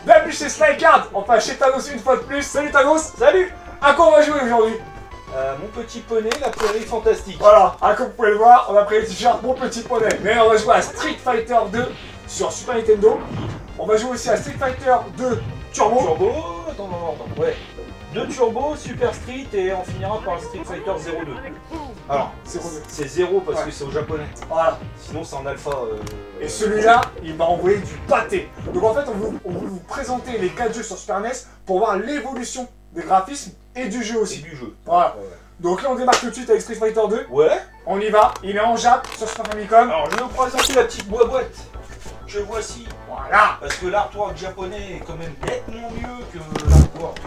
Bienvenue chez Slycard, enfin chez Thanos une fois de plus. Salut Thanos. Salut. À quoi on va jouer aujourd'hui? Mon petit poney, la prairie fantastique. Voilà, comme vous pouvez le voir, on a pris le t-shirt Mon Petit Poney. Mais on va jouer à Street Fighter 2 sur Super Nintendo. On va jouer aussi à Street Fighter 2 Turbo. Attends. Ouais. 2 Turbo, Super Street et on finira par le Street Fighter 02. Alors, c'est 0 parce que c'est au japonais. Voilà. Sinon c'est en alpha. Et celui-là, il m'a envoyé du pâté. Donc en fait, on veut vous présenter les 4 jeux sur Super NES pour voir l'évolution des graphismes et du jeu aussi. Et du jeu. Voilà. Ouais. Donc là, on démarre tout de suite avec Street Fighter 2. Ouais. On y va. Il est en Jap sur Super Famicom. Alors je vais vous présenter la petite boîte que voici. Voilà. Parce que l'artwork japonais est quand même nettement mieux que l'artwork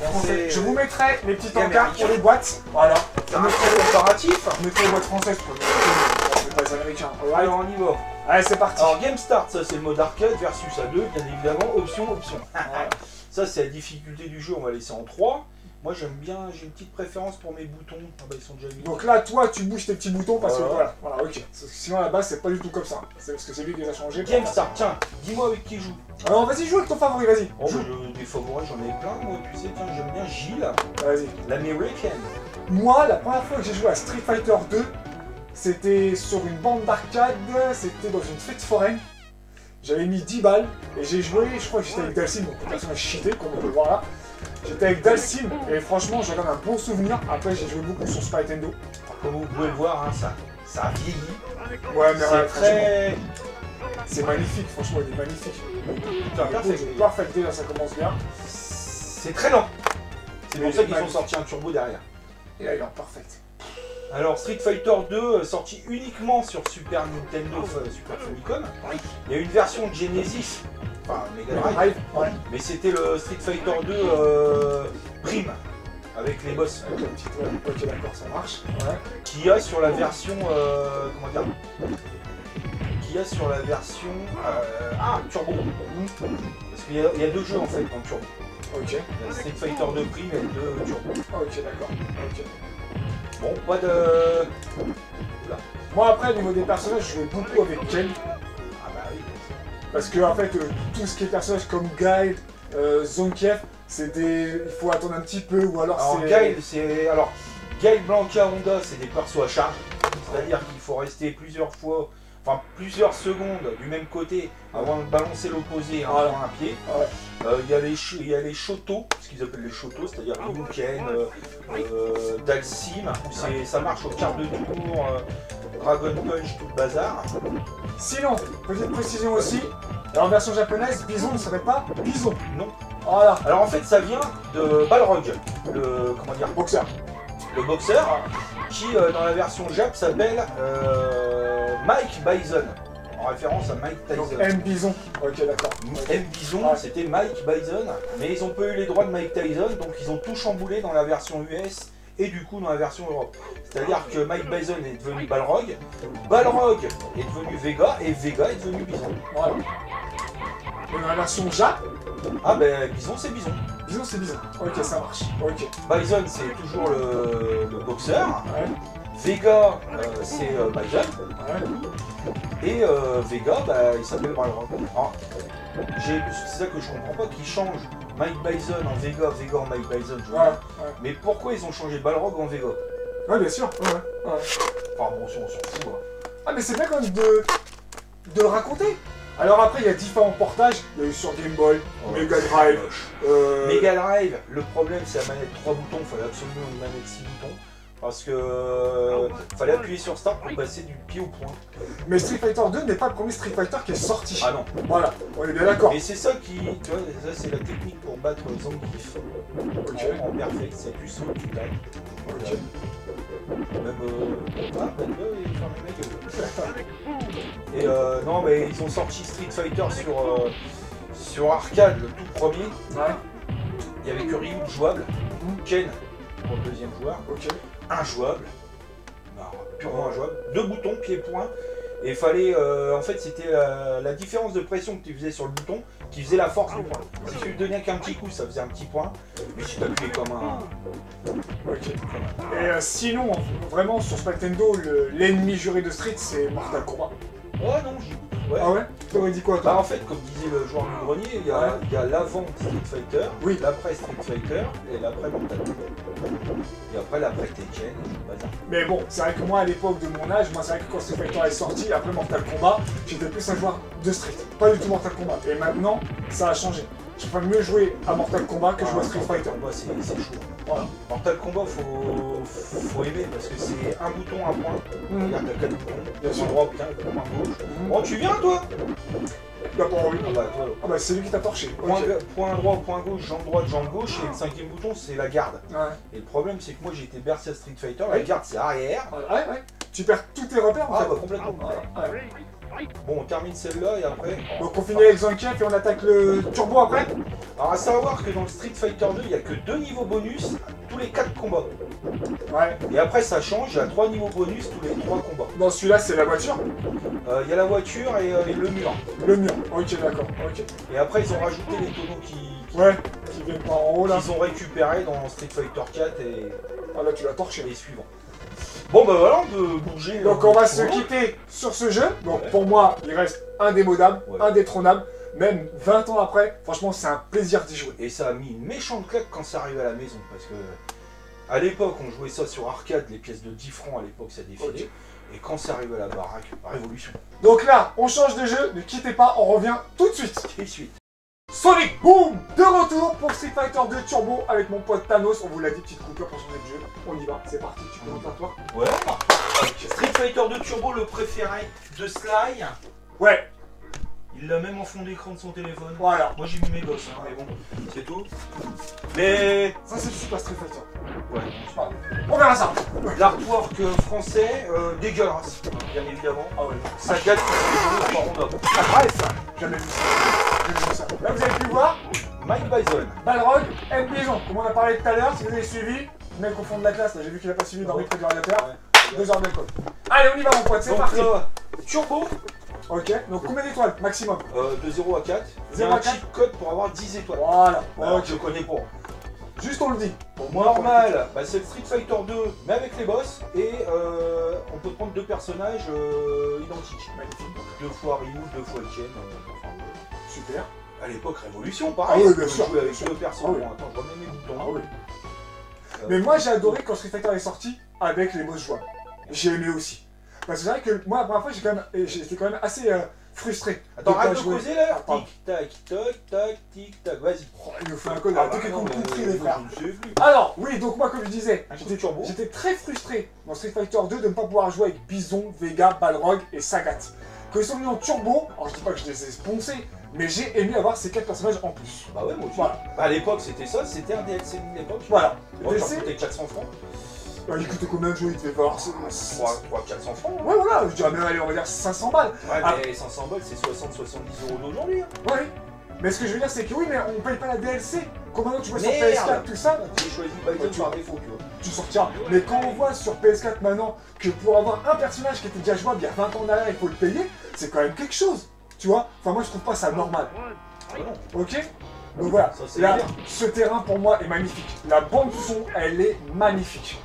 français. Je vous mettrai les petits encarts pour les boîtes. Voilà. C'est un peu comparatif. Je mettrai les boîtes françaises pour les américains. Alors on y va. Allez, c'est parti. Alors Game Start, ça c'est le mode arcade versus A2, bien évidemment, option. Voilà. Ça c'est la difficulté du jeu, on va laisser en 3. Moi j'aime bien, j'ai une petite préférence pour mes boutons. Ah bah ils sont déjà mis. Donc là, toi, tu bouges tes petits boutons parce que Voilà. voilà, ok. Parce que sinon, à la base, c'est pas du tout comme ça. C'est parce que c'est lui qui les a changés. Game Start, tiens, dis-moi avec qui joue. Alors, vas-y, joue avec ton favori, vas-y. Oh, des favoris, j'en ai plein, moi, tu sais, tiens, j'aime bien Gilles, Vas-y. l'américaine. Moi, la première fois que j'ai joué à Street Fighter 2, c'était sur une bande d'arcade, c'était dans une fête foraine. J'avais mis 10 balles et j'ai joué, je crois que j'étais avec Dalsim, donc le personnage cheaté, comme on peut le voir là. J'étais avec Dalsim et franchement, j'en garde un bon souvenir. Après, j'ai joué beaucoup sur Super Nintendo. Comme vous pouvez le voir, hein, ça a vieilli. Ouais, mais C'est très... c'est magnifique, franchement, il est magnifique. Putain, C'est parfait, déjà, ça commence bien. C'est très lent. C'est pour ça qu'ils ont sorti un turbo derrière. Et là, il est en parfait. Alors Street Fighter 2 sorti uniquement sur Super Nintendo, Super Famicom. Il y a une version de Genesis, enfin Mega Drive, Ouais. mais c'était le Street Fighter 2 Prime avec les boss. Avec la petite, ok, d'accord, ça marche. Ouais. Qui a sur la version comment dire, qui a sur la version Turbo. Parce qu'il y a 2 jeux en fait dans Turbo. Ok. Il y a Street Fighter 2 Prime et 2 Turbo. Ok, d'accord. Ok. Bon, pas de... Oula. Moi, après, au niveau des personnages, je jouais beaucoup avec Ken. Ah bah oui. Parce que, en fait, tout ce qui est personnages comme Guile, Zonkiev, c'est des. Il faut attendre un petit peu, ou alors Alors Guile, Blanca, Honda, c'est des persos à charge. C'est-à-dire qu'il faut rester plusieurs secondes du même côté avant de balancer l'opposé en un pied. Il y a les Shoto, ce qu'ils appellent les Shoto, c'est-à-dire Ryuken, Dalsim, ça marche au quart de tour, Dragon Punch, tout le bazar. Sinon, petite précision aussi, en version japonaise, Bison ne serait pas Bison. Non. Voilà. Alors en fait ça vient de Balrog, le Boxeur. le boxeur, qui dans la version Jap s'appelle Mike Bison, en référence à Mike Tyson. Donc M Bison. Ok, d'accord. M Bison, c'était Mike Bison, mais ils n'ont pas eu les droits de Mike Tyson, donc ils ont tout chamboulé dans la version US et du coup dans la version Europe. C'est-à-dire que Mike Bison est devenu Balrog, Balrog est devenu Vega, et Vega est devenu Bison. Voilà. Et dans la version Jap, Ah ben Bison c'est Bison. Bison c'est Bison. Ok, ça marche. Ok. Bison c'est toujours le boxeur, Ouais. Vega c'est Bison, Ouais. et Vega il s'appelle Balrog. Alors, c'est ça que je comprends pas, qu'ils changent Mike Bison en Vega, Vega en Mike Bison, je vois. Ouais. Mais pourquoi ils ont changé Balrog en Vega? Ouais, bien sûr. Ouais. Enfin bon, si on s'en fout. Hein. Ah, mais c'est bien quand même de le raconter. Alors après, il y a différents portages. Il y a eu sur Game Boy, Mega Drive. Mega Drive, le problème c'est la manette 3 boutons, il fallait absolument une manette 6 boutons. Parce que fallait appuyer sur Start pour passer du pied au point. Mais Street Fighter 2 n'est pas le premier Street Fighter qui est sorti. Ah non. Voilà, on est bien d'accord. Et c'est ça qui, tu vois, ça c'est la technique pour battre Zangief. Ok. En perfect, c'est plus simple, tu tapes. Ok. Même il ferme les mecs. Et non mais ils ont sorti Street Fighter sur arcade, le tout premier. Ouais. Il y avait que Ryu jouable, Ken pour le deuxième joueur, Ok. injouable, purement injouable, 2 boutons, pied-point, et il fallait, en fait c'était la différence de pression que tu faisais sur le bouton qui faisait la force du point. Si tu lui donnais qu'un petit coup, ça faisait un petit point, mais si tu appuyais comme un... Ok. Et sinon, vraiment sur Super Nintendo, l'ennemi juré de Street, c'est Mortal Kombat. Oh non, Ouais. Ah ouais? T'aurais dit quoi, Bah toi? en fait, comme disait le joueur du grenier, il y a l'avant Street Fighter, Oui. l'après Street Fighter et l'après Mortal Kombat. Et après l'après Tekken, bazar. Mais bon, c'est vrai que moi, à l'époque de mon âge, moi, c'est vrai que quand Street Fighter est sorti, après Mortal Kombat, j'étais plus un joueur de Street. Pas du tout Mortal Kombat. Et maintenant, ça a changé. Je préfère mieux jouer à Mortal Kombat que jouer à Street Fighter. Moi, c'est chaud. Voilà. Mortal Kombat, faut aimer parce que c'est un bouton, un point. Regarde, t'as 4 boutons. Bien sûr. Point droit, point gauche. Bon, tu viens, toi? Il a pas envie. Ah bah, toi, Ah bah, c'est lui qui t'a torché. point, Ok. point droit, point gauche, jambe droite, jambe gauche, et le 5e bouton, c'est la garde. Ouais. Et le problème, c'est que moi, j'ai été bercé à Street Fighter, la Oui. garde, c'est arrière. Ouais. Tu perds tous tes repères, en Ah fait. bah, complètement. Ouais. Bon, on termine celle-là, et après... Donc, on finit avec Zangief et on attaque le turbo après. Alors, à savoir que dans le Street Fighter 2, il n'y a que 2 niveaux bonus tous les 4 combats. Ouais. Et après, ça change, il y a 3 niveaux bonus tous les 3 combats. Dans celui-là, c'est la voiture. Il y a la voiture et le mur. Le mur. Ok, d'accord. Ok. Et après, ils ont rajouté les tonneaux Ouais. Qui viennent par en haut, là. qu'ils ont récupérés dans Street Fighter 4 et Ah, là, tu l'as torché. les suivants. Bon, bah voilà, on peut bouger. Donc on va se quitter sur ce jeu. Donc Ouais. pour moi, il reste indémodable, Ouais. indétrônable. Même 20 ans après, franchement, c'est un plaisir d'y jouer. Et ça a mis une méchante claque quand ça arrivait à la maison. Parce que à l'époque, on jouait ça sur arcade, les pièces de 10 francs à l'époque, ça défilait. Ok. Et quand ça arrivait à la baraque, révolution. Donc là, on change de jeu. Ne quittez pas, on revient tout de suite. Et suite. Sonic Boom de retour pour Street Fighter 2 Turbo avec mon pote Thanos. On vous l'a dit, petite coupure pour changer de jeu. On y va, c'est parti. Tu commences à toi? Ouais. Street Fighter 2 Turbo, le préféré de Sly. Ouais, Il l'a même en fond d'écran de son téléphone. voilà. Moi j'ai mis mes gosses, hein, mais bon, c'est tout. Mais. Ça, c'est le Super Street Fighter. Ouais, On verra ça. l'artwork français, dégueulasse, bien évidemment. Ah ouais. Ça gâte les jeux par Honda. Ah, ça. Jamais vu ça. Jamais vu ça. Là, vous avez pu voir. Mike Bison. Balrog, M. Bison, comme on a parlé tout à l'heure, si vous avez suivi, le mec au fond de la classe, là, j'ai vu qu'il a pas suivi dans le du radiateur, 2 heures d'alcool. Allez, on y va mon pote, c'est Donc parti. là, Turbo, Ok, donc combien d'étoiles maximum? de 0 à 4. Il y 0 a à un 4. cheat code pour avoir 10 étoiles. Voilà, Alors, ok. je connais pas. Juste on le dit. Pour moi, Normal, bah, c'est le Street Fighter 2, mais avec les boss, et on peut prendre 2 personnages identiques. Magnifique. 2 fois Ryu, 2 fois Ken. Super. À l'époque, Révolution, pareil. Ah oui, bien on sûr. jouait avec 2 personnes. Ah oui. Bon, attends, je remets mes boutons. Ah oui. Mais moi j'ai adoré quand Street Fighter est sorti avec les boss jouables. J'ai aimé aussi. Parce que c'est vrai que moi la première fois j'étais quand même assez frustré. Attends, arrête de jouer. causer là. Ah, pardon. Tic tac, toc tac, tic tac, vas-y. Oh, il nous fait un code Ah à bah deux non, mais compris les frères. je ne sais plus. Alors, oui, donc moi, comme je disais, Un coup de turbo. j'étais très frustré dans Street Fighter 2 de ne pas pouvoir jouer avec Bison, Vega, Balrog et Sagat. Quand ils sont venus en turbo, alors je dis pas que je les ai poncés, mais j'ai aimé avoir ces 4 personnages en plus. Bah ouais, moi aussi. Voilà. Bah, à l'époque, c'était ça, c'était un DLC de l'époque. Voilà. Bon, ça DLC, coûtait 400 francs. il coûtait combien de jeux? Il devait falloir... 300-400 francs. Ouais, voilà, je dirais même, allez, on va dire 500 balles. Ouais, Ah. mais 500 balles, c'est 60-70 € d'aujourd'hui. Hein. Ouais. Mais ce que je veux dire, c'est que oui, mais on paye pas la DLC. Comme maintenant tu vois sur Merde. PS4, tout ça, J'ai choisi Bison par défaut, tu vois. tu sortiras. Mais quand on voit sur PS4 maintenant que pour avoir un personnage qui était déjà jouable il y a 20 ans derrière, il faut le payer, c'est quand même quelque chose. Tu vois? Enfin, moi je trouve pas ça normal. Ah non. Ok? Donc voilà, Ça, c'est là, bien. ce terrain pour moi est magnifique. La bande son, elle est magnifique.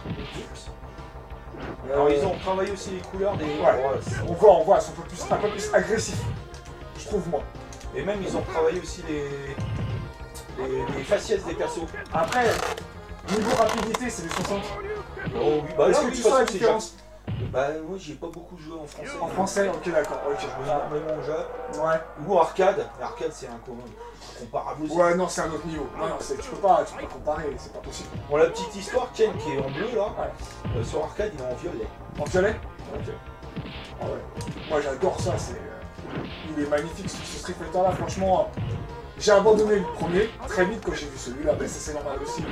Alors, ils ont travaillé aussi les couleurs des. Ouais. On voit, elles sont un peu plus agressifs. Je trouve moi. Et même, ils ont travaillé aussi les faciès des persos. Après, niveau rapidité, c'est du 60. Oh oui, bah Est-ce là, que oui, tu de toute sens la façon, c'est différence? Bah, moi, j'ai pas beaucoup joué en français. En français, ok, d'accord, ok. J'ai joué énormément en Jap. Ouais. Ou arcade. Arcade, c'est comparable aussi. Ouais, non, c'est un autre niveau. Non, non, tu peux pas comparer, c'est pas possible. Bon, la petite histoire, Ken qui est en bleu là, Ouais. sur arcade, il est en violet. En violet? Ok. Ah ouais. Moi j'adore ça, il est magnifique ce Street Fighter là, franchement. J'ai abandonné le premier très vite quand j'ai vu celui-là, mais ça c'est normal aussi.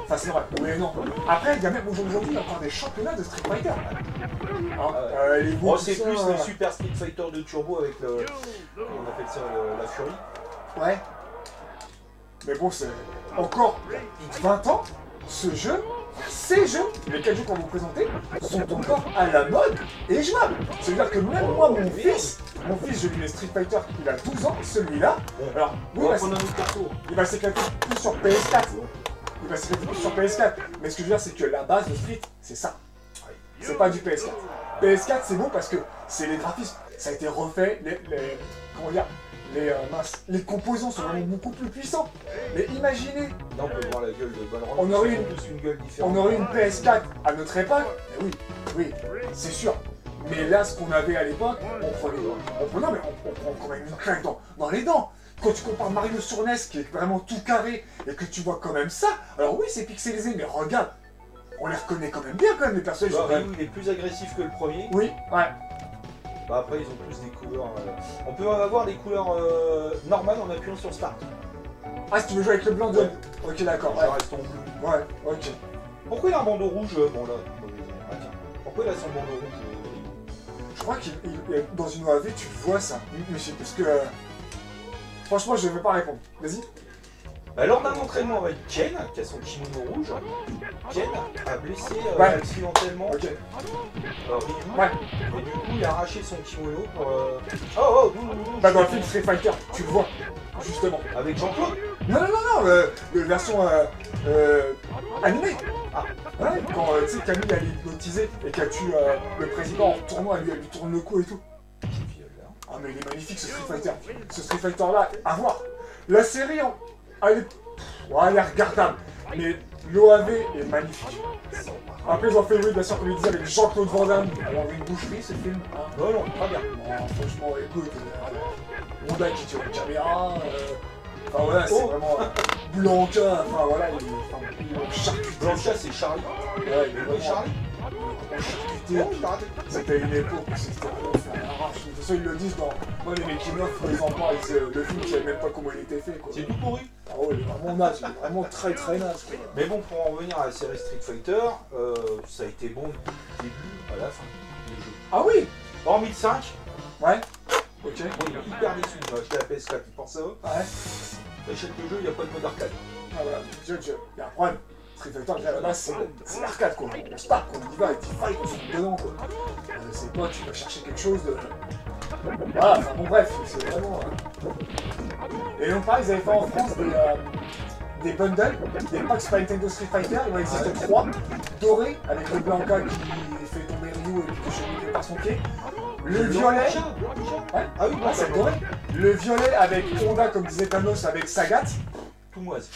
Enfin c'est normal, mais non. Après, il y a même aujourd'hui, il y a encore des championnats de Street Fighter. Hein, les Bon, beaux c'est poussins, plus le Super Street Fighter de Turbo avec le. Comment on appelle ça, la Fury. Ouais. Mais bon, c'est encore il y a plus de 20 ans, ces jeux, les 4 jeux qu'on va vous présenter, sont encore à la mode et jouables. C'est-à-dire que même moi, mon fils, je lui mets Street Fighter, il a 12 ans, celui-là. Alors, oui, On va bah, prendre un autre perso. il va s'éclater plus sur PS4. Il va s'éclater plus sur PS4. Mais ce que je veux dire, c'est que la base de Street, c'est ça. C'est pas du PS4. PS4, c'est beau parce que c'est les graphismes. ça a été refait, comment dire, les composants sont vraiment beaucoup plus puissants. Mais imaginez, Là, on peut voir la gueule de Balrog. On aurait Ils ont tous une gueule différente. on aurait une PS4 à notre époque, mais oui, c'est sûr. Mais là, ce qu'on avait à l'époque, on prend quand même une claque dans les dents. Quand tu compares Mario sur NES, qui est vraiment tout carré, et que tu vois quand même ça, alors oui, c'est pixelisé, mais regarde, on les reconnaît quand même bien, quand même, les personnages. Bah, Ryu, il est plus agressif que le premier. Oui, ouais. Bah, après, ils ont tous des couleurs. On peut avoir des couleurs normales en appuyant sur Start. Ah, si tu veux jouer avec le blanc de... Ouais. Ok, d'accord, Ça reste en bleu. ouais, ok. Pourquoi il a un bandeau rouge Bon, là, ah, tiens. Pourquoi il a son bandeau rouge Je crois qu'il dans une OAV, tu vois ça. Mais c'est parce que... franchement, je ne vais pas répondre. Vas-y. Bah, lors d'un entraînement avec Ken, qui a son kimono rouge, Ken a blessé Ouais. accidentellement Ok. Ryu. Ouais. Et du coup, il a arraché son kimono pour. Oh, Bah, dans le film Street Fighter, tu le vois, justement. Avec Jean-Claude. Non, la version animée. Ah. Ouais, quand tu sais, Camille elle est hypnotisée et qu'elle tue le président en retournant, elle lui tourne le cou et tout. Ah, mais il est magnifique ce Street Fighter. Ce Street Fighter là, à voir. La série, elle est regardable. Mais l'OAV est magnifique. Après, ils ont fait, oui, bien sûr, comme il disait, avec Jean-Claude Van Damme. Alors, une boucherie, ce film. Hein. Non, très bien. Non, franchement, écoute, Honda qui tire une caméra. Enfin voilà, c'est vraiment Blanca. Enfin voilà, il est charcuté. Blanca, c'est Charlie. Ouais, il est Oui, vraiment Charlie. charcuté. Non, je t'ai raté. C'était une époque où c'était vraiment fait à l'arrache. De toute façon, ils le disent dans les making-of, quand ils en parlent, c'est le film qui savait même pas comment il était fait. Quoi. C'est tout pourri. Ah ouais, il est vraiment naze, il est vraiment très très naze. Quoi. Mais bon, pour en revenir à la série Street Fighter, ça a été bon du début à la fin des jeux. Ah oui. Hormis le 5, Ouais. Ok. bon, il est hyper déçu. Il va acheter la PS4, il pense à eux. Ouais. T'achètes le jeu, il n'y a pas de mode arcade. Ah voilà, il y a un problème. Street Fighter, déjà à la base, c'est l'arcade quoi. On se tape, on y va, et tu fight, on se dedans quoi. C'est pas, tu vas chercher quelque chose de. Voilà, enfin bon, bref, c'est vraiment. Et donc, pareil, ils avaient fait en France des bundles, des packs Super Nintendo Street Fighter, il en existe 3, dorés, avec le Blanca qui fait tomber Ryu et puis qui est chevauché par son pied. Le violet. Ouais, Ah oui, ah, c'est doré. Le violet avec Honda, comme disait Thanos, avec Sagat. Tout moise.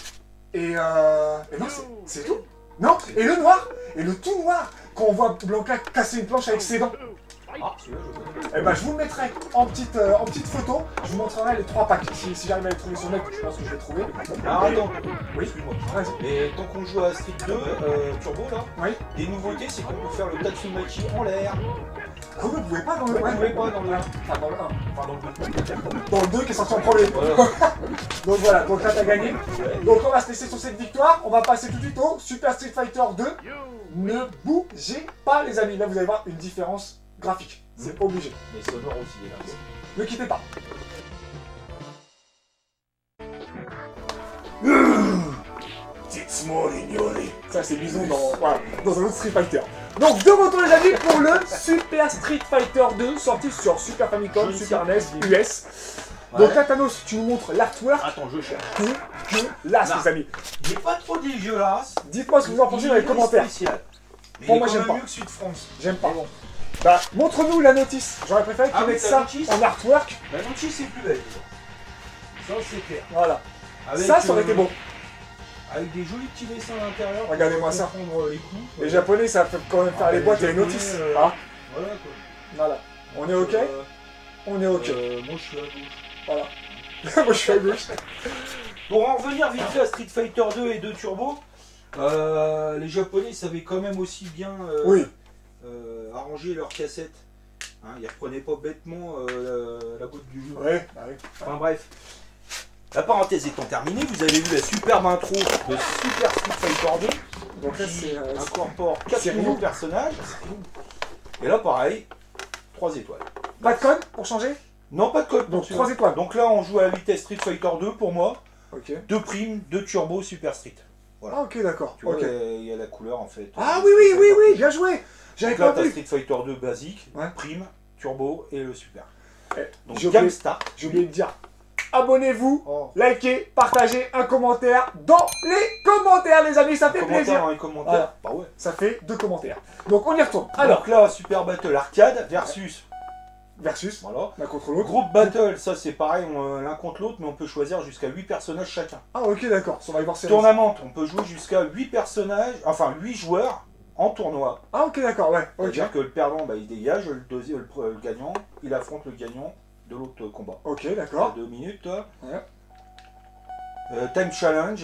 Et non, c'est tout. Non, et le noir, et le tout noir, quand on voit Blanca casser une planche avec ses dents. Ah, celui-là, je connais. Eh ben, je vous le mettrai en petite photo, je vous montrerai les 3 packs. Si j'arrive à les trouver sur le net, je pense que je vais les trouver. Ah, attends. Oui. Excuse-moi. Vas-y. Et tant qu'on joue à Street 2, Turbo là, Oui. des nouveautés, c'est qu'on peut faire le Tatsumaki en l'air. Ah oui, vous pouvez pas dans le 1. Vous pouvez pas dans le 1. Enfin, dans le 1. Enfin, dans le 2. Dans le 2 qui est sorti en premier. Voilà. Donc voilà, donc là t'as gagné. Donc on va se laisser sur cette victoire. On va passer tout de suite au Super Street Fighter 2. Ne bougez pas les amis. Là vous allez voir une différence graphique. C'est obligé. Mais sonore aussi, là. Ne quittez pas. Ça c'est Bison dans un autre Street Fighter. Donc de retour les amis pour le Super Street Fighter 2 sorti sur Super Famicom, Super NES, US. Donc Ouais. là Thanos, tu nous montres l'artwork. Attends, je cherche. Là Là. les amis. Il est pas trop dégueulasse. Dites-moi ce que vous en pensez dans les commentaires. Spécial. Mais Bon, il est moi, quand j'aime même pas. mieux que celui de France. J'aime pas. Mais bon. Bah montre-nous la notice. J'aurais préféré qu'ils Ah oui, mettent la ça notice. en artwork. La notice c'est plus belle. Ça c'est clair. Voilà. Avec, Ça aurait été beau. Avec des jolis petits dessins à l'intérieur. Regardez-moi pour ça. comprendre les coups. Les japonais ça peut quand même faire Ah, les les boîtes et les Japonais, notices. Ah, Voilà quoi. voilà. On est ok. On est ok. Moi je suis à gauche. Voilà. Moi je suis à gauche. Pour en revenir vite fait à Street Fighter 2 et 2 Turbo, les Japonais savaient quand même aussi bien Oui. arranger leurs cassettes. Hein, ils reprenaient pas bêtement la boîte du jeu. Ouais, bah oui. Enfin bref. La parenthèse étant terminée, vous avez vu la superbe intro de Super Street Fighter 2 Donc là qui c'est. incorpore 4 c'est nouveaux Ryu. personnages. Et là pareil, 3 étoiles. Pas de code pour changer. Non, pas de code. Donc celui-là. 3 étoiles. Donc là on joue à la vitesse Street Fighter 2 pour moi. Ok. 2 primes, 2 turbo, Super Street. Voilà. Ah ok d'accord. Tu vois, Ok. il y a la couleur en fait. Ah oui oui oui oui, bien joué. J'avais Donc là, pas t'as vu. Street Fighter 2 basique, Ouais. prime, turbo et le super. Eh, Donc j'ai oublié- Game Start. J'ai oublié de dire. Abonnez-vous, Oh. likez, partagez, un commentaire dans les commentaires les amis, ça fait Commentaire plaisir. dans les commentaires. Voilà. Bah ouais. Ça fait 2 commentaires. Donc on y retourne. Alors, Donc là, Super Battle Arcade versus Versus, Voilà. l'un contre l'autre. Group Battle, ça c'est pareil, l'un contre l'autre, mais on peut choisir jusqu'à 8 personnages chacun. Ah ok, d'accord. Survivor Series. Tournament, on peut jouer jusqu'à 8 personnages, enfin 8 joueurs en tournoi. Ah ok, d'accord, ouais. Ok. C'est-à-dire que le perdant, bah, il dégage, le gagnant, il affronte le gagnant de l'autre combat. Ok, d'accord. 2 minutes. Ouais. Time Challenge,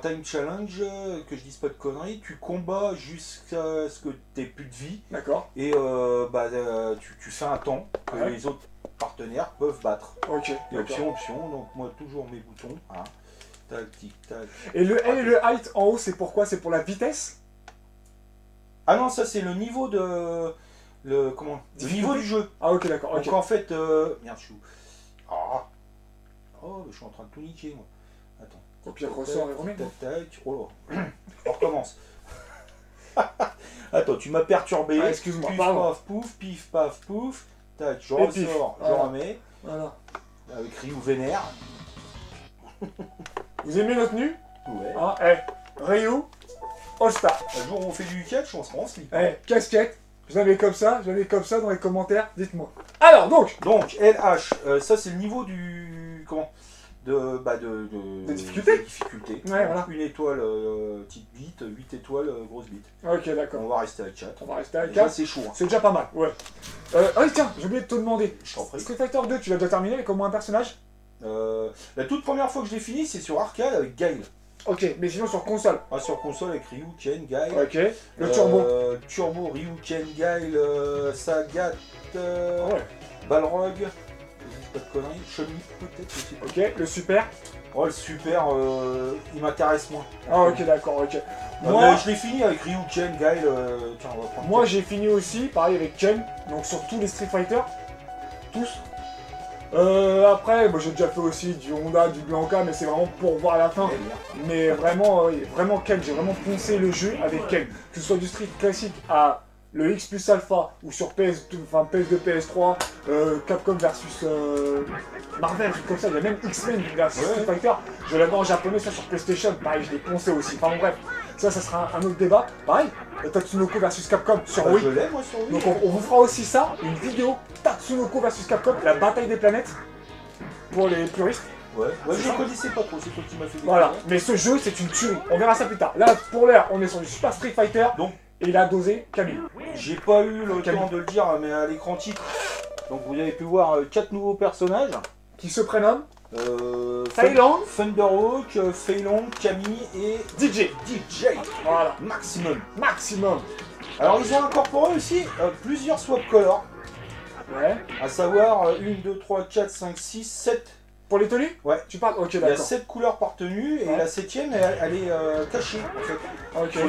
Time Challenge, que je dise pas de conneries, tu combats jusqu'à ce que tu n'aies plus de vie. D'accord. Et tu fais un temps que les autres partenaires peuvent battre. Ok. Et option, donc moi toujours mes boutons. Hein. Tac, tic, tac. Et le L et le height en haut, c'est pourquoi? C'est pour la vitesse? Ah non, ça c'est le niveau de... Le niveau du jeu. Ah ok, d'accord. Donc en fait... Merde, je suis où? Oh, je suis en train de tout niquer, moi. Attends. Au pire, ressort et remets. Tac, tac. Oh là. On recommence. Attends, tu m'as perturbé. Ah, excuse-moi. Pif, Pardon. paf, pouf, pif, paf, pouf. Tac, je Et pif. ressors, je Voilà. remets. Voilà. Avec Ryu vénère. Vous aimez notre tenue? Ouais. Ah, Ryu, All-Star. Un jour où on fait du catch, on se rend en slip. Casquette. Je l'avais comme ça dans les commentaires, dites-moi. Alors, donc LH, ça c'est le niveau du... Comment de difficulté. difficulté. Ouais, voilà. Une étoile petite bite, 8 étoiles grosse bite. Ok, d'accord. On va rester à 4. On va rester à Déjà 4. c'est chaud. Hein. C'est déjà pas mal, ouais. Ah oui, tiens, j'ai oublié de te demander. Je t'en prie. Street Fighter 2, tu l'as déjà terminé avec au moins un personnage? La toute première fois que je l'ai fini, c'est sur arcade avec Guile. Ok, mais sinon sur console. Ah, sur console avec Ryu, Ken, Guile. Ok. Le turbo. Turbo, Ryu, Ken, Guile, Sagat, Ouais. Balrog. Je dis pas de conneries. Chun-Li peut-être aussi. Ok, le super. Oh, le super, il m'intéresse moins. Ah ok, d'accord, ok. Mais je l'ai fini avec Ryu, Ken, Guile. Tiens, on va prendre. Moi j'ai fini aussi, pareil avec Ken, donc sur tous les Street Fighter. Tous. Après, moi j'ai déjà fait aussi du Honda, du Blanca, mais c'est vraiment pour voir la fin. Mais vraiment, vraiment Ken, j'ai vraiment poncé le jeu avec Ken. Que ce soit du Street classique à le X plus Alpha, ou sur PS2, enfin PS2, PS3, Capcom versus Marvel, truc comme ça, il y a même X-Men versus Street Fighter. Je l'avais en japonais, ça sur PlayStation, pareil, je l'ai poncé aussi. Enfin bon, bref, ça sera un autre débat. Pareil, Tatsunoko versus Capcom sur Wii. Je l'ai moi sur Wii. Donc on vous fera aussi ça, une vidéo Tatsunoko versus Capcom, la bataille des planètes, pour les puristes. Ouais, je ne connaissais pas trop, c'est toi qui m'as fait découvrir. Voilà, mais ce jeu c'est une tuerie, on verra ça plus tard. Là, pour l'heure, on est sur du Super Street Fighter, Donc, et il a dosé Camille. j'ai pas eu le temps de le dire, mais à l'écran titre, donc vous avez pu voir 4 nouveaux personnages. Qui se prénomme Thailand, Thunderhawk, Fei Long, Camille et DJ. Voilà, Maximum. Alors ils ont incorporé aussi plusieurs swap colors, ouais. à savoir 1, 2, 3, 4, 5, 6, 7. Pour les tenues? Ouais. Tu parles? Ok, Il y a d'accord. 7 couleurs par tenue et la 7ème elle est cachée en fait. Ok, Faut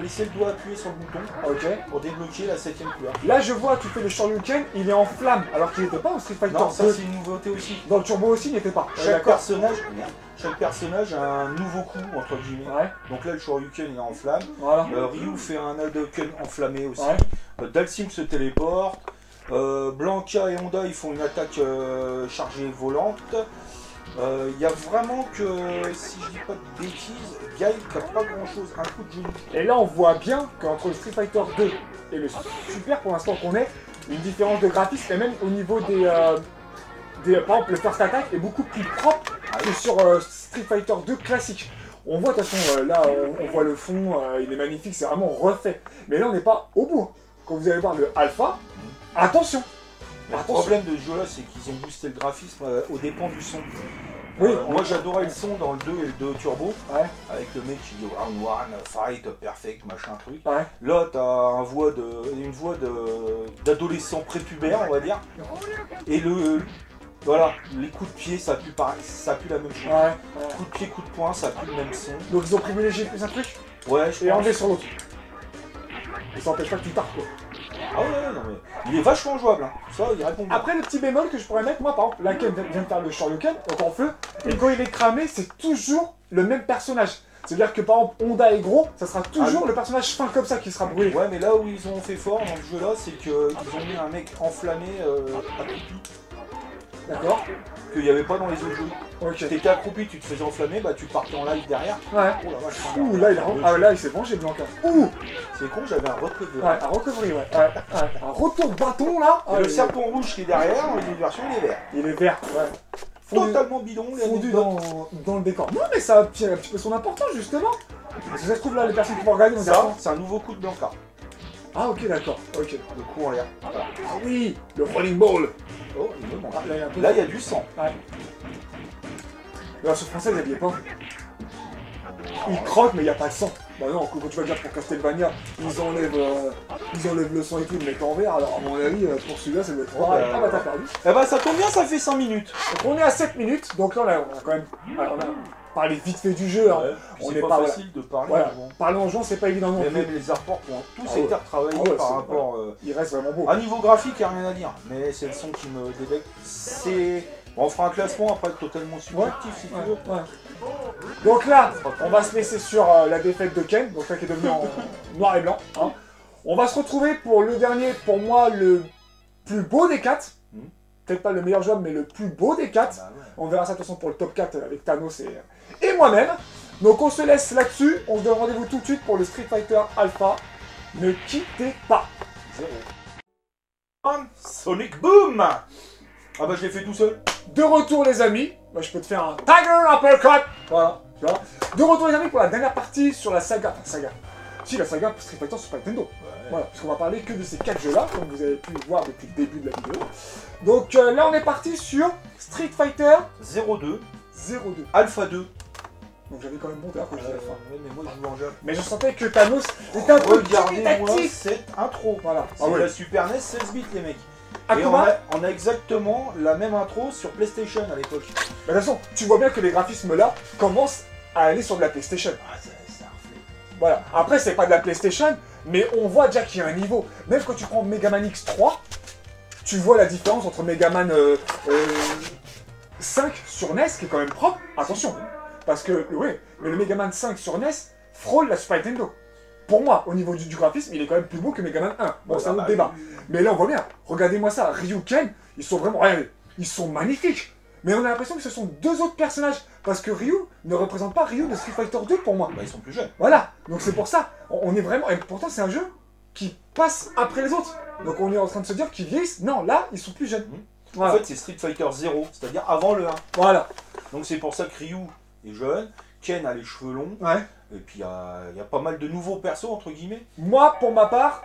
laisser le doigt appuyer sur le bouton ok. pour débloquer la 7ème couleur. Là, je vois, tu fais le Shoryuken, il est en flamme, alors qu'il n'était pas au Street Fighter Non, ça 2. c'est une nouveauté aussi. Dans le turbo aussi, il n'était pas. Chaque personnage a un nouveau coup entre guillemets. Ouais, Donc là le Shoryuken il est en flamme. voilà. Ryu fait un Hadouken enflammé aussi. Ouais. Dalsim se téléporte. Blanca et Honda ils font une attaque chargée volante. Il y a vraiment que, si je dis pas de bêtises, Guile qui a pas grand chose, un coup de genou. Et là, on voit bien qu'entre le Street Fighter 2 et le Super, pour l'instant qu'on est, une différence de graphisme, et même au niveau par exemple, le First Attack est beaucoup plus propre que sur Street Fighter 2 classique. On voit, de toute façon, là, on voit le fond, il est magnifique, c'est vraiment refait. Mais là, on n'est pas au bout. Quand vous allez voir le Alpha, attention! Le problème de ce jeu là, c'est qu'ils ont boosté le graphisme au dépens du son. Oui, moi j'adorais le son dans le 2 et le 2 Turbo, ouais. avec le mec qui dit round 1, fight, perfect, machin truc. Ouais. Là t'as une voix d'adolescent prépubère on va dire. Et voilà, les coups de pied ça pue la même chose. Ouais. Coup de pied, coup de poing, ça pue le même son. Donc ils ont privilégié plus un truc Ouais, je et pense. enlevé sur l'autre. Et ça empêche pas que tu tartes quoi. Ah ouais, non mais il est vachement jouable, hein. Ça il répond bien. Après le petit bémol que je pourrais mettre, moi par exemple, laquelle vient de faire le Shoryuken, donc en feu, et quand il est cramé, c'est toujours le même personnage. C'est-à-dire que par exemple, Honda est gros, ça sera toujours le personnage fin comme ça qui sera brûlé. Ouais, mais là où ils ont fait fort dans ce jeu là, c'est qu'ils ont mis un mec enflammé à pipi. D'accord. qu'il n'y avait pas dans les autres jeux. Ok. Si t'étais accroupi, tu te faisais enflammer, bah tu partais en live derrière. Ouais. Oh la vache, Ouh, là, là, il s'est vengé, Blanca. Ouh. c'est con, j'avais un recovery. Ouais, un recovery, ouais. Un retour bâton, là. Et le serpent rouge qui est derrière, dans les autres versions, il est vert. Il est vert, ouais. Totalement bidon, Fondu dans le décor. Non, mais ça a un petit peu son importance, justement. Parce que ça se trouve, là, les personnes qui vont regarder vont dire... Ça, c'est un nouveau coup de Blanca. Ah, ok, d'accord. Ok. Le coup en l'air. Voilà. Ah oui, le rolling ball. Oh, il me manque. Ah, Là, il y a du sang. Ouais. La version française, elle y est pas. Ils croquent, mais il n'y a pas de sang. Bah non, quand tu vas dire pour Castlevania, ils enlèvent le sang et tout, ils le mettent en vert. Alors, à mon avis, pour celui-là, ça doit être pareil. Ah bah, t'as perdu. Eh bah, ça tombe bien, ça fait 5 minutes. Donc, on est à 7 minutes. Donc là, on a quand même. Alors, on a parlé vite fait du jeu. Hein. Ouais, on c'est n'est pas facile de parler. Voilà. Bon. Parler en jouant, c'est pas évident non Mais plus. même les artworks ont tous Ah été ouais. retravaillés Ah ouais, par c'est- rapport. Il reste vraiment beau. À niveau graphique, il n'y a rien à dire. Mais c'est le son qui me débecte. C'est. Bon, on fera un classement après totalement subjectif si tu veux. Ouais. Donc là, on va se laisser sur la défaite de Ken, donc là qui est devenu en noir et blanc. Hein. On va se retrouver pour le dernier, pour moi, le plus beau des 4. Peut-être pas le meilleur joueur, mais le plus beau des 4. Bah ouais. On verra ça de toute façon pour le top 4 avec Thanos et moi-même. Donc on se laisse là-dessus. On se donne rendez-vous tout de suite pour le Street Fighter Alpha. Ne quittez pas. 0. Sonic Boom. Ah bah je l'ai fait tout seul. De retour les amis. Moi je peux te faire un Tiger Uppercut. Voilà. Tu vois. De retour les amis pour la dernière partie sur la saga. Enfin, saga. Si la saga Street Fighter Super Nintendo. Ouais. Voilà, parce qu'on va parler que de ces 4 jeux-là, comme vous avez pu le voir depuis le début de la vidéo. Donc là, on est parti sur Street Fighter 02. 02. Alpha 2. Donc j'avais quand même bon d'ailleurs quand je disais la fin. Ouais, mais moi je joue en Jap. Mais je sentais que Thanos était un peu Regardez-moi tactique. cette intro. Voilà. C'est la Super NES 16 bits les mecs. Et Akuma, on a exactement la même intro sur PlayStation à l'époque. de toute façon, tu vois bien que les graphismes là commencent à aller sur de la PlayStation. Ah, ça reflète. Voilà. Après, c'est pas de la PlayStation, mais on voit déjà qu'il y a un niveau. Même quand tu prends Mega Man X3, tu vois la différence entre Mega Man 5 sur NES, qui est quand même propre. Attention, parce que, oui, mais le Mega Man 5 sur NES frôle la Super Nintendo. Pour moi, au niveau du graphisme, il est quand même plus beau que Mega Man 1. Bon, c'est un autre débat. Mais là, on voit bien. Regardez-moi ça. Ryu, Ken, ils sont vraiment... Regardez, ils sont magnifiques. Mais on a l'impression que ce sont deux autres personnages. Parce que Ryu ne représente pas Ryu de Street Fighter 2 pour moi. Bah ils sont plus jeunes. Voilà. Donc c'est pour ça. On est vraiment... Et pourtant, c'est un jeu qui passe après les autres. Donc on est en train de se dire qu'ils vieillissent. Non, là, ils sont plus jeunes. Voilà. En fait, c'est Street Fighter 0, c'est-à-dire avant le 1. Voilà. Donc c'est pour ça que Ryu est jeune, Ken a les cheveux longs, Ouais. et puis il y a pas mal de nouveaux persos, entre guillemets. Moi, pour ma part,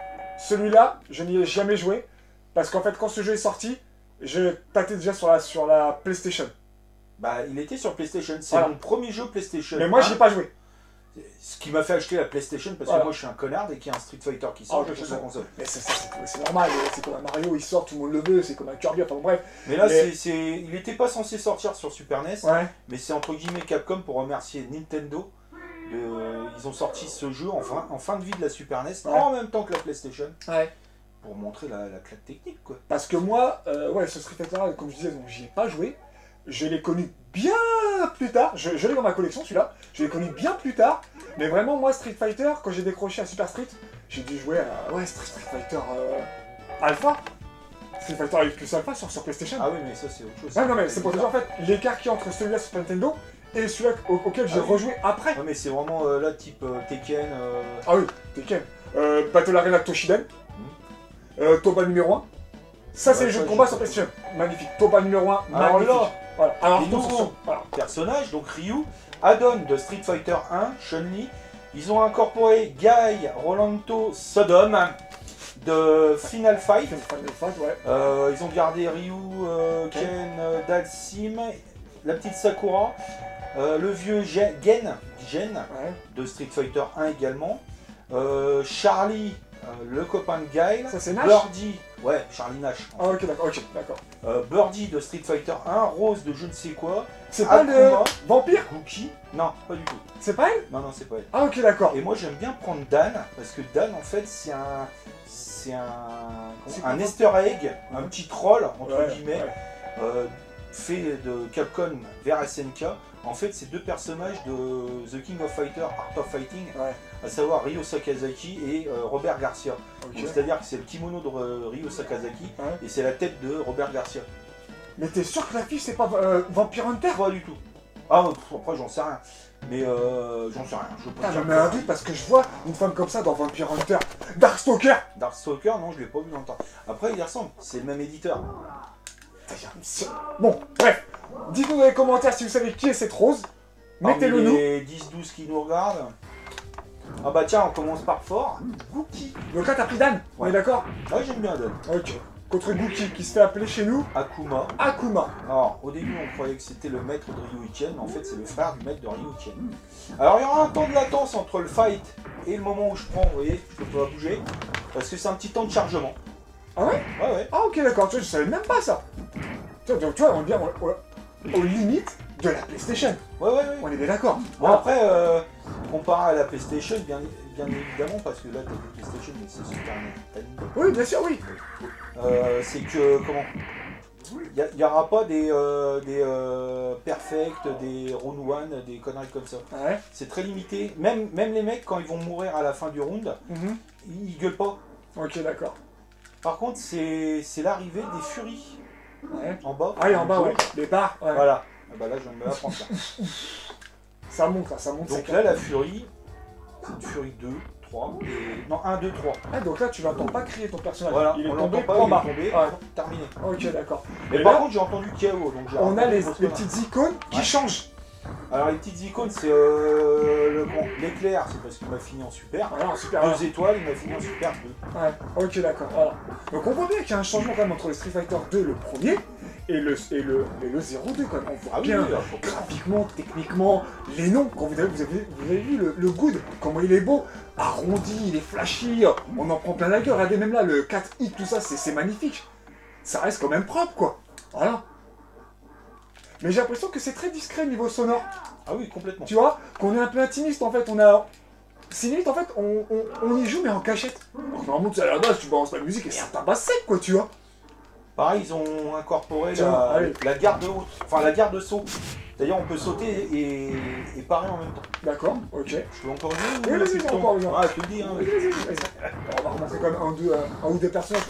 celui-là, je n'y ai jamais joué. Parce qu'en fait, quand ce jeu est sorti, je tâtais déjà sur la PlayStation. Bah, il était sur PlayStation, c'est Voilà. mon premier jeu PlayStation. Mais moi, j'y ai pas joué. Ce qui m'a fait acheter la PlayStation, parce Voilà. que moi je suis un connard, dès qu'il y a un Street Fighter qui sort, Ah, j'achète je la sais. console. Mais c'est normal, c'est comme un Mario, il sort, tout le monde le veut, c'est comme un Kirby, enfin bon, bref. Mais là, Mais- il n'était pas censé sortir sur Super NES, Ouais. mais c'est entre guillemets Capcom pour remercier Nintendo. Ils ont sorti ce jeu en fin de vie de la Super NES, Ouais. en même temps que la PlayStation, Ouais. pour montrer la claque technique, quoi. Parce que moi, ouais, ce Street Fighter, comme je disais, donc j'y ai pas joué. Je l'ai connu bien plus tard. Je l'ai dans ma collection, celui-là. Je l'ai connu bien plus tard. Mais vraiment, moi, Street Fighter, quand j'ai décroché à Super Street, j'ai dû jouer à Street Fighter Alpha. Street Fighter avec plus Alpha sur PlayStation. Ah oui, mais ça c'est autre chose. Ouais, non, mais c'est pour te dire en fait l'écart qu'il y a entre celui-là sur Nintendo et celui-là auquel j'ai Ah oui. rejoué après. Ouais, mais c'est vraiment là type Tekken. Ah oui, Tekken. Battle Arena Toshiden. Toba numéro 1. Ça, c'est Ouais, les jeux de ça, combat je sur sais. PlayStation. Magnifique. Toba numéro 1, Alors magnifique. là, Voilà. Alors, les attention, nouveaux. voilà. Personnage, donc Ryu, Adon de Street Fighter 1, Chun-Li. Ils ont incorporé Guy Rolando Sodom de Final Fight. Final Fight, ouais. Ils ont gardé Ryu, Ken, Dalsim, la petite Sakura, le vieux Gen Ouais. de Street Fighter 1 également, Charlie, le copain de Guile, Ça, c'est Nash. Birdie, ouais, Charlie Nash, Ah, ok, d'accord. Birdie de Street Fighter 1, Rose de je ne sais quoi, C'est pas le Akuma, vampire? Gookie, non, pas du tout, C'est pas elle? non, c'est pas elle. Ah, ok, d'accord. Et moi j'aime bien prendre Dan, parce que Dan en fait c'est un quoi, easter egg, un petit troll, entre Ouais, guillemets, ouais. fait de Capcom vers SNK. En fait, c'est deux personnages de The King of Fighter, Art of Fighting, Ouais. à savoir Ryo Sakazaki et Robert Garcia. Ok. Donc, c'est-à-dire que c'est le kimono de Ryo Sakazaki Ouais. et c'est la tête de Robert Garcia. Mais t'es sûr que la fille c'est pas Vampire Hunter? Pas du tout. Ah, après, j'en sais rien. Mais j'en sais rien. Je peux pas Ah, dire je mets un doute parce que je vois une femme comme ça dans Vampire Hunter. Darkstalker. Darkstalker, non, je l'ai pas vu dans le temps. Après, il y ressemble. C'est le même éditeur. Bon, bref. Dites-nous dans les commentaires si vous savez qui est cette rose. Mettez-le nous. Les 10-12 qui nous regardent. Ah bah tiens, on commence par fort. Gookie. Donc là, t'as pris Dan, on est d'accord? Ouais, j'aime bien Dan. Ok. Contre Gookie, qui se fait appeler chez nous Akuma. Akuma. Alors, au début, on croyait que c'était le maître de Ryuichen. En fait, c'est le frère du maître de Ryuichen. Alors, il y aura un temps de latence entre le fight et le moment où je prends. Vous voyez, je peux pas bouger. Parce que c'est un petit temps de chargement. Ah ouais? Ouais, ouais. Ah ok, d'accord. Tu vois, je savais même pas ça. Donc, tu vois, on est bien aux limites de la PlayStation. Ouais, ouais, ouais. On est bien d'accord. Bon, après, comparé à la PlayStation, bien évidemment, parce que là, t'as une PlayStation, mais c'est Super Nintendo. Oui, bien sûr, oui. C'est que, comment, il n'y aura pas des perfect, des round one, des conneries comme ça. Ouais. C'est très limité. Même les mecs, quand ils vont mourir à la fin du round, ils gueulent pas. Ok, d'accord. Par contre, c'est l'arrivée des furies. Ouais. En bas. Ah, et en bas, ouais. Les barres, ouais. Voilà. Ah bah là, je viens de me l'apprendre ça. Ça monte, là, ça monte. Donc là, la furie, c'est une furie 2, 3, et... non, 1, 2, 3. Ah, donc là, tu n'entends pas crier ton personnage. Voilà, il est on tombé, l'entend pas, point il barre. est tombé, Ouais. terminé. Ok, d'accord. Mais Et par là, contre, j'ai entendu KO, donc j'ai on a les entendu petites icônes qui Ouais. changent. Alors les petites icônes, c'est l'éclair, c'est parce qu'il m'a fini en super. Voilà, super. 2 étoiles, il m'a fini en super 2. Ouais, ok, d'accord. Voilà. Donc on voit bien qu'il y a un changement quand même entre le Street Fighter 2, le premier, et le 02 quand même. On voit bien graphiquement, techniquement, les noms. Quand vous avez vu le good, comment il est beau, arrondi, il est flashy, on en prend plein la gueule. Regardez même là, le 4 hit, tout ça, c'est magnifique. Ça reste quand même propre, quoi. Voilà. Mais j'ai l'impression que c'est très discret niveau sonore. Ah oui, complètement. Tu vois, qu'on est un peu intimiste en fait, on a... C'est limite en fait, on y joue mais en cachette. Alors normalement tu sais, à la base tu balances la musique et ça tabasse sec quoi, tu vois. Pareil, ils ont incorporé Tiens, la garde haute, enfin la garde saut. C'est-à-dire on peut sauter et parer en même temps. D'accord, ok. Je peux encore jouer Oui, vas-y, encore bien. Ah, je te le dis, hein. Vas-y. On va remonter quand même un ou deux personnages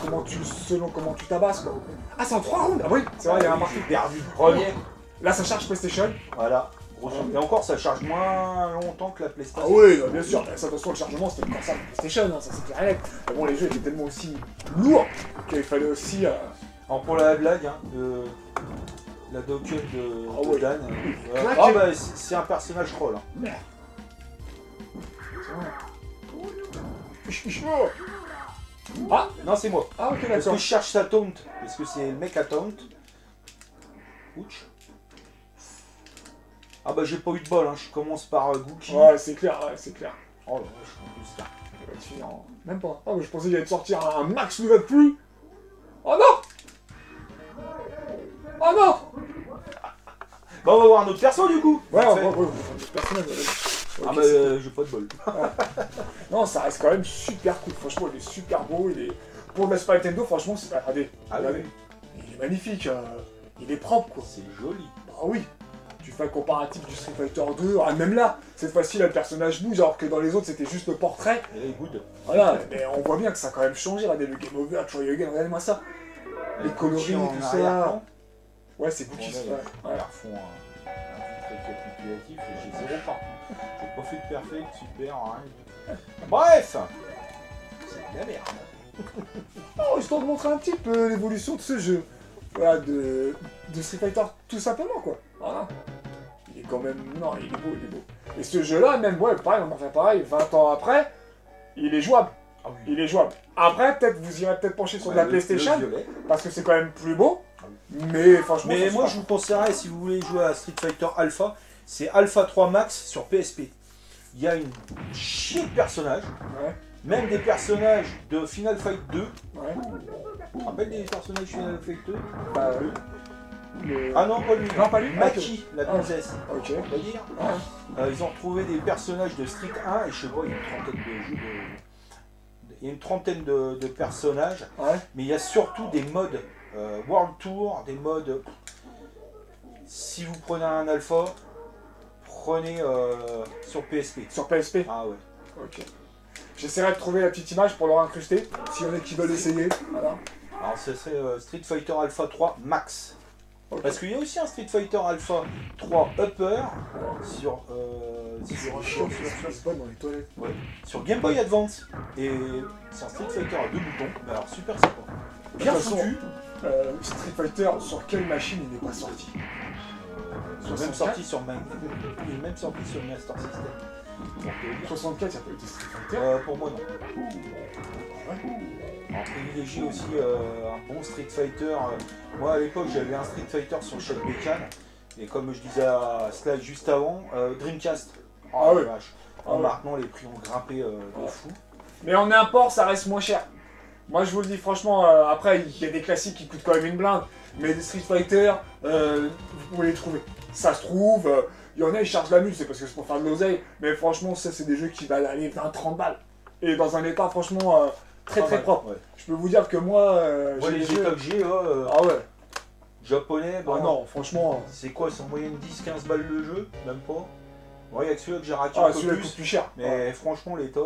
selon comment tu tabasses quoi. Ah c'est en 3 rounds. Ah oui, c'est vrai, il y a un parti. Perdu le premier. Là ça charge PlayStation. Voilà. Et encore, ça charge moins longtemps que la PlayStation. Ah oui, bien sûr. Ça, de toute façon, le chargement c'était encore ça, la PlayStation, hein, ça c'est clair et net. Mais bon, les jeux étaient tellement aussi lourds qu'il fallait aussi... Alors pour la blague, hein, la docket de Dan, Claqué. bah, c'est un personnage troll. Hein. Merde. Ah, non, c'est moi. Ah ok, Parce que d'accord. je cherche sa taunt. Parce que c'est le mec à taunt. Ouch. Ah bah j'ai pas eu de bol, hein. Je commence par Gookie. Ouais, c'est clair, ouais, c'est clair. Oh là, je suis en plus là. Il va te finir en... Même pas. Ah, mais je pensais qu'il allait te sortir un max level plus. Oh non. Oh non. Bah on va voir un autre perso du coup. Ouais, Parfait. personnel. Ah bah j'ai pas de bol. Non, ça reste quand même super cool. Franchement, il est super beau. Il est... Pour le Super Nintendo, franchement, c'est... Regardez, regardez. Il est magnifique. Il est propre, quoi. C'est joli. Bah oui. Tu fais un comparatif du Street Fighter 2. Ah, même là, cette fois-ci, là, le personnage bouge, alors que dans les autres, c'était juste le portrait. Et là, il good. Voilà, mais on voit bien que ça a quand même changé. Regardez le Game Over, Try Again, regardez-moi ça. Les coloris, tout ça. Ouais, c'est Gucci, Ils refont un vite récapitulatif et j'ai 0 partout. J'ai pas fait de perfect, super, rien. Bref. C'est de la merde. Oh, histoire de montrer un petit peu l'évolution de ce jeu. Voilà, de Street Fighter, tout simplement, quoi. Voilà. Il est quand même... Non, il est beau, il est beau. Et ce jeu-là, même, ouais, pareil, on en fait pareil, 20 ans après, il est jouable. Ah oui. Il est jouable. Après, peut-être, vous irez peut-être pencher sur de la PlayStation, parce que c'est quand même plus beau. Mais franchement... Mais moi, je vous conseillerais, si vous voulez jouer à Street Fighter Alpha, c'est Alpha 3 Max sur PSP. Il y a une chier de personnages. Ouais. Même des personnages de Final Fight 2. Ouais. Tu te rappelles des personnages de Final Fight 2? Bah oui. Ah non, pas lui. Non, pas lui. Maki, la princesse. Ok. On va dire. Ouais. Ils ont retrouvé des personnages de Street 1 et je sais pas, il y a une trentaine de jeux Il y a une trentaine de personnages. Ouais. Mais il y a surtout des modes World Tour, des modes... Si vous prenez un alpha, prenez sur PSP. Sur PSP. Ah ouais. Ok. J'essaierai de trouver la petite image pour leur incruster, s'il y en a qui veulent essayer. Voilà. Alors ce serait Street Fighter Alpha 3 Max. Ok. Parce qu'il y a aussi un Street Fighter Alpha 3 Upper sur, dans les toilettes. sur Game Boy Advance. Et c'est un Street Fighter à 2 boutons. Mais alors super sympa. Bien De toute façon, foutu. Street Fighter, sur quelle machine il n'est pas sorti? Il est même sorti sur Master System. Donc, 64, il n'y a pas eu de Street Fighter. pour moi non. On privilégie aussi un bon Street Fighter. Moi à l'époque j'avais un Street Fighter sur Shad Bekan. Et comme je disais à Slash juste avant, Dreamcast. Ah la ouais. vache. Ah ouais. Maintenant les prix ont grimpé de fou. Mais en import, ça reste moins cher. Moi, je vous le dis franchement, après, il y a des classiques qui coûtent quand même une blinde. Mais des Street Fighter, vous pouvez les trouver. Ça se trouve, il y en a, ils chargent la mule, c'est parce que c'est pour faire de l'oseille. Mais franchement, ça, c'est des jeux qui valent aller 20-30 balles. Et dans un état, franchement, très propre. Ouais. Je peux vous dire que moi, Moi j'ai les des jeux... états que j'ai, Ah ouais. japonais, Ah non, franchement... c'est quoi, c'est en moyenne 10-15 balles le jeu, même pas. Ouais, il y a que celui-là que j'ai raqué Ah, un peu celui-là plus. coûte plus cher. Mais Ouais. franchement, l'état.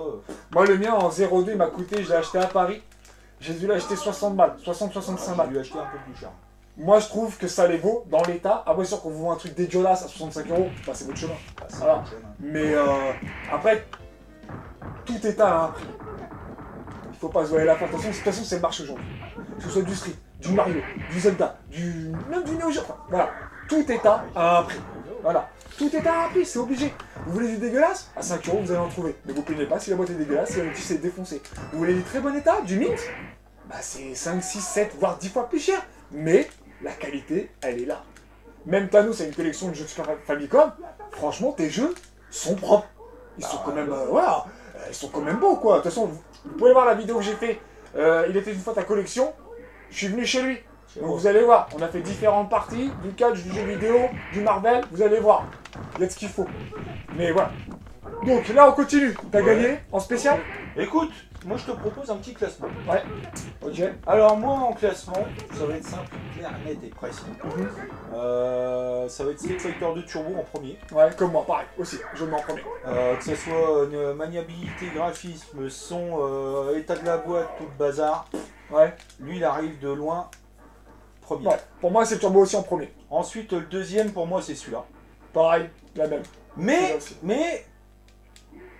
Moi, le mien, en 0,2, il m'a coûté, je l'ai acheté à Paris. J'ai dû l'acheter 60 balles, 60-65 J'ai balles. dû acheter un peu plus cher. Moi, je trouve que ça les vaut dans l'état. Après, sûr qu'on vous vend un truc dégueulasse à 65 €, bah, c'est votre chemin. Ah, c'est Voilà. bon, hein. Mais après, tout état a un prix. Il faut pas se voiler la face. De toute façon, c'est le marché aujourd'hui. Que ce soit du Street, du Mario, du Zelda, même du Neo Geo. Enfin, voilà. Tout état a un prix. Voilà. Tout état a un prix, c'est obligé. Vous voulez du dégueulasse? À 5 €, vous allez en trouver. Ne vous plaignez pas si la boîte est dégueulasse, si la notice est défoncée. Vous voulez du très bon état, du mint? Bah, c'est 5, 6, 7, voire 10 fois plus cher. Mais la qualité, elle est là. Même Thanos a une collection de jeux de Super Famicom. Franchement, tes jeux sont propres. Ils sont quand même, voilà, ils sont quand même beaux, quoi. De toute façon, vous pouvez voir la vidéo que j'ai fait. Il était une fois ta collection. Je suis venu chez lui. Donc vous allez voir, on a fait différentes parties, du catch, du jeu vidéo, du Marvel, vous allez voir. Il y a de ce qu'il faut. Mais voilà. Donc là, on continue. T'as gagné en spécial? Écoute, moi je te propose un petit classement. Ouais. Ok. Alors moi en classement, ça va être simple, clair, net et précis. Ça va être Street Fighter 2 Turbo en premier. Ouais, comme moi, pareil, aussi, je le mets en premier. Que ce soit une maniabilité, graphisme, son, état de la boîte, tout le bazar. Ouais. Lui il arrive de loin, premier. Ouais, pour moi, c'est Turbo aussi en premier. Ensuite le deuxième pour moi c'est celui-là. Pareil, la même. Mais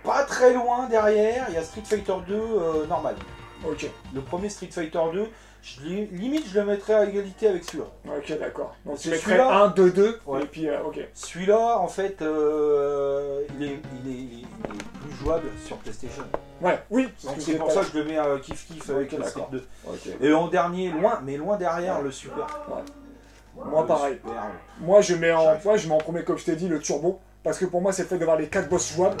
pas très loin derrière, il y a Street Fighter 2 normal. Ok. Le premier Street Fighter 2, limite je le mettrais à égalité avec celui-là. Ok, d'accord. Donc tu C'est mettrais celui-là. 1, 2, 2, Ouais. et puis ok. Celui-là, en fait, il est plus jouable sur PlayStation. Ouais, oui. Donc c'est pour ça que je le mets kiff-kiff avec Ok, le Street d'accord. 2. Ok. Et en dernier, loin derrière, le Super. Moi, Le pareil. Super. Moi, je mets en premier, comme je t'ai dit, le Turbo. Parce que pour moi, c'est le fait d'avoir les 4 boss jouables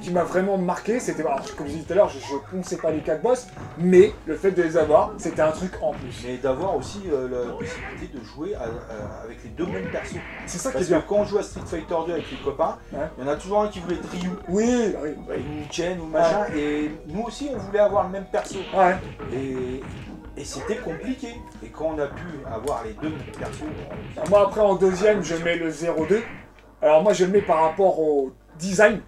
qui m'a vraiment marqué. C'était, alors, comme je disais tout à l'heure, je ponçais pas les 4 boss, mais le fait de les avoir, c'était un truc en plus. Mais d'avoir aussi la possibilité de jouer avec les deux mêmes persos. C'est ça qui est Parce que bien. quand on joue à Street Fighter 2 avec les copains, Ouais. il y en a toujours un qui voulait être Ryu, Oui, oui. ou Chen, ou machin, et nous aussi on voulait avoir le même perso. Ouais. Et c'était compliqué. Et quand on a pu avoir les deux mêmes persos, Moi, après, en deuxième, je mets le 0-2. Alors, moi, je le mets par rapport au design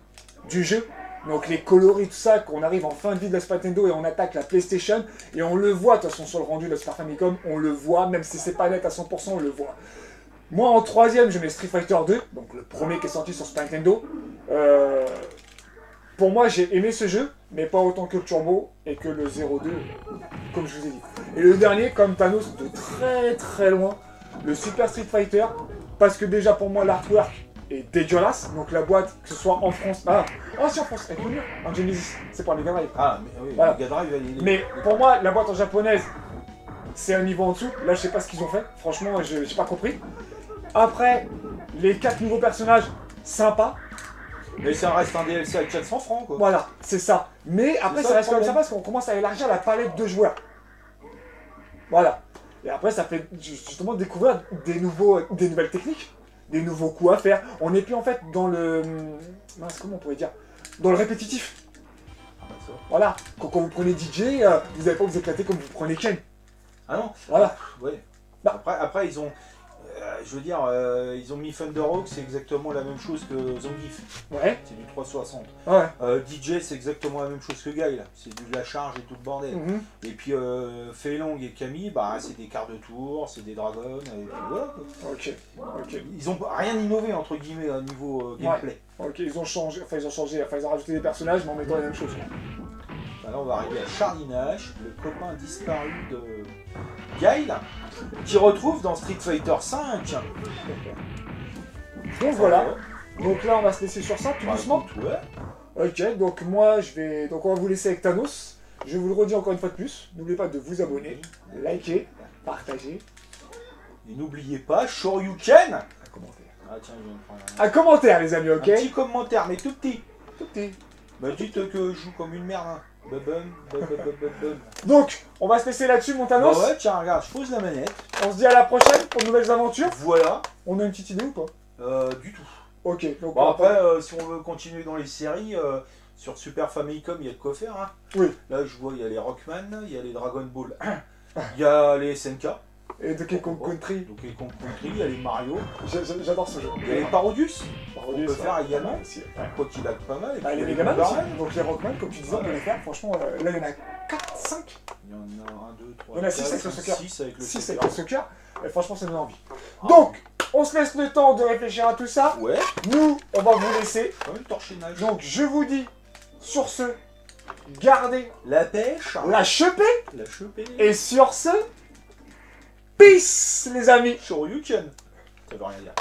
du jeu. Donc, les coloris, tout ça, qu'on arrive en fin de vie de la Super Nintendo et on attaque la PlayStation. Et on le voit, de toute façon, sur le rendu de la Super Famicom, on le voit, même si c'est pas net à 100%, on le voit. Moi, en troisième, je mets Street Fighter 2, donc le premier qui est sorti sur Super Nintendo. Pour moi, j'ai aimé ce jeu, mais pas autant que le Turbo et que le 0-2, comme je vous ai dit. Et le dernier, comme Thanos, de très loin, le Super Street Fighter, parce que déjà pour moi, l'artwork est dégueulasse. Donc la boîte, que ce soit en France... Ah, c'est en France, elle est connue, en Genesis, c'est pour les Mega Drive. ah, mais oui, Voilà. Mega Drive, elle est... Mais pour moi, la boîte en japonaise, c'est un niveau en dessous. Là, je sais pas ce qu'ils ont fait. Franchement, j'ai pas compris. Après, les 4 nouveaux personnages, sympa. Mais ça reste un DLC avec 400 francs, quoi. Voilà, c'est ça. Mais après, ça, ça le reste comme ça problème. parce qu'on commence à élargir la palette de joueurs. Voilà. Et après, ça fait justement découvrir des nouvelles techniques, des nouveaux coups à faire. On n'est plus en fait dans le... mince, comment on pourrait dire? Dans le répétitif. Ah, bah, ça. Voilà. Quand vous prenez DJ, vous n'allez pas vous éclater comme vous prenez Ken. Ah non. Voilà. Ouais. Bah. Après ils ont je veux dire, ils ont mis Thunderhawk, c'est exactement la même chose que Zangief. Ouais. C'est du 360. Ouais. DJ, c'est exactement la même chose que Guile. C'est de la charge et tout le bordel. Et puis Fei Long et Camille, bah, c'est des quarts de tour, c'est des dragons, et puis voilà. Ok. Ils ont rien innové, entre guillemets, au niveau gameplay. Ok, ils ont changé, ils ont rajouté des personnages, mais en mettant les mêmes choses. Là, on va arriver à Charlie Nash, le copain disparu de Guile, qui retrouve dans Street Fighter V. Donc voilà. Donc là, on va se laisser sur ça, tout doucement. Ouais. Ok, donc moi, donc on va vous laisser avec Thanos. Je vous le redis encore une fois de plus. N'oubliez pas de vous abonner, liker, partager. Et n'oubliez pas, Shoryuken. Un commentaire. Ah tiens, je viens de prendre un commentaire, les amis, ok? Un petit commentaire, mais tout petit. Tout petit. Bah dites que je joue comme une merde, hein. Donc, on va se laisser là-dessus, mon Thanos. Bah ouais, tiens, regarde, je pose la manette. On se dit à la prochaine pour de nouvelles aventures. Voilà. On a une petite idée ou pas? Du tout. Ok. Donc bon, après, si on veut continuer dans les séries, sur Super Famicom, il y a de quoi faire. Hein. Oui. Là, je vois, il y a les Rockman, il y a les Dragon Ball, il y a les SNK. Et Donkey Kong Country. Donkey Kong Country, il y a les Mario. J'adore ce jeu. Il y a les Parodius. Parodius, on peut faire également. Si. Quoi qu'il a pas mal. Et bah, puis, les Megaman aussi. Donc les Rockman, comme tu disais, on peut les faire. Franchement, là, il y en a 4, 5. Il y en a 1, 2, 3, il y en a 6 avec le soccer. 6 avec le soccer. Et franchement, ça donne envie. Donc, on se laisse le temps de réfléchir à tout ça. Ouais. Nous, on va vous laisser. Comme le torchinage. Donc, je vous dis, sur ce, gardez la pêche. La chepée. La chepée. Et sur ce, peace, les amis. Shoryuken. Ça veut rien dire.